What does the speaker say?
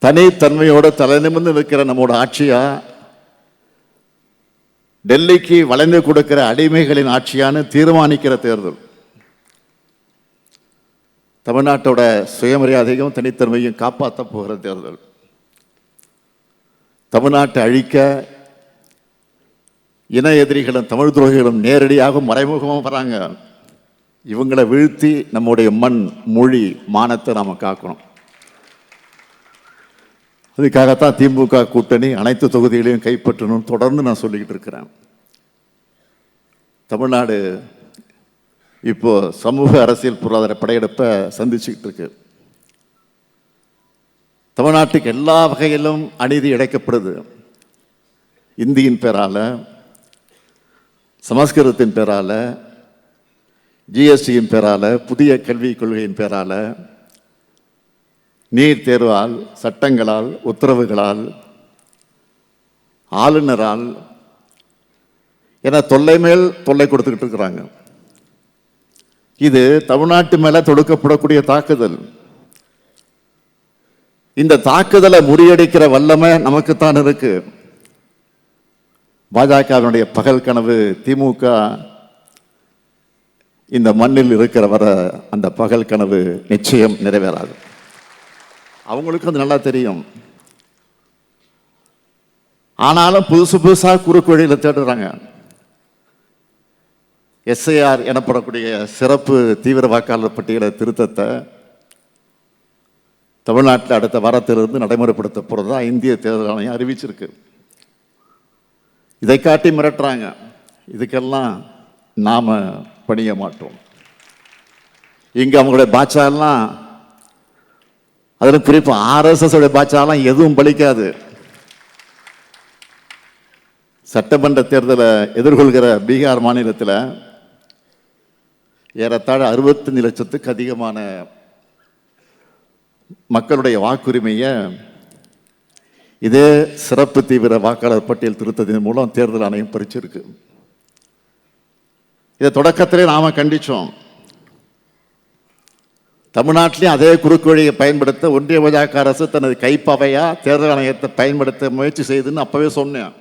தனித்தன்மையோட தலை நிமிர்ந்து நிற்கிற நம்மோட ஆட்சியா, டெல்லிக்கு வளைந்து கொடுக்கிற அடிமைகளின் ஆட்சியான்னு தீர்மானிக்கிற தேர்தல். தமிழ்நாட்டோட சுயமரியாதையும் தனித்தன்மையும் காப்பாற்ற போகிற தேர்தல். தமிழ்நாட்டை அழிக்க இன எதிரிகளும் தமிழ் துரோகிகளும் நேரடியாக மறைமுகமாக வராங்க. இவங்களை வீழ்த்தி நம்முடைய மண், மொழி, மானத்தை நாம் காக்கணும். அதுக்காகத்தான் திமுக கூட்டணி அனைத்து தொகுதிகளையும் கைப்பற்றணும் தொடர்ந்து நான் சொல்லிக்கிட்டு இருக்கிறேன். தமிழ்நாடு இப்போ சமூக அரசியல் பொருளாதார படையெடுப்பை சந்திச்சுக்கிட்டு இருக்கு. தமிழ்நாட்டுக்கு எல்லா வகையிலும் அநீதி இழைக்கப்படுது. இந்தியின் பேரால, சமஸ்கிருதத்தின் பேரால, ஜிஎஸ்டியின் பேரால, புதிய கல்விக் கொள்கையின் பேரால, நீட் தேர்வால், சட்டங்களால், உத்தரவுகளால், ஆளுநரால் என தொல்லை மேல் தொல்லை கொடுத்துக்கிட்டு இருக்கிறாங்க. இது தமிழ்நாட்டு மேல தொடுக்கப்படக்கூடிய தாக்குதல். இந்த தாக்குதலை முறியடிக்கிற வல்லமை நமக்குத்தான் இருக்கு. பாஜகவினுடைய பகல் கனவு திமுக இந்த மண்ணில் இருக்கிற வர அந்த பகல் கனவு நிச்சயம் நிறைவேறாது. அவங்களுக்கு அது நல்லா தெரியும். ஆனாலும் புதுசு புதுசாக குறுக்கு வழியில் தேடுறாங்க. எஸ்ஐஆர் எனப்படக்கூடிய சிறப்பு தீவிர வாக்காளர் பட்டியலை திருத்தத்தை தமிழ்நாட்டில் அடுத்த வாரத்திலிருந்து நடைமுறைப்படுத்த போறதா இந்திய தேர்தல் ஆணையம் அறிவிச்சிருக்கு. இதை காட்டி மிரட்டுறாங்க. இதுக்கெல்லாம் நாம பணிய மாட்டோம். இங்க அவங்களுடைய பாட்சாலாம், அதில் குறிப்பாக RSS உடைய பாட்சாலாம் எதுவும் பலிக்காது. சட்டமன்ற தேர்தலை எதிர்கொள்கிற பீகார் மாநிலத்தில் ஏறத்தாழ 65 லட்சத்துக்கு அதிகமான மக்களுடைய வாக்குரிமையை இதே சிறப்பு தீவிர வாக்காளர் பட்டியல் திருத்தத்தின் மூலம் தேர்தல் ஆணையம் பறிச்சிருக்கு. இதை தொடக்கத்திலே நாம கண்டிச்சோம். தமிழ்நாட்டிலையும் அதே குறுக்கு வழியை பயன்படுத்த ஒன்றிய பாஜக அரசு தனது கைப்பாவையா தேர்தல் ஆணையத்தை பயன்படுத்த முயற்சி செய்துன்னு அப்பவே சொன்னேன்.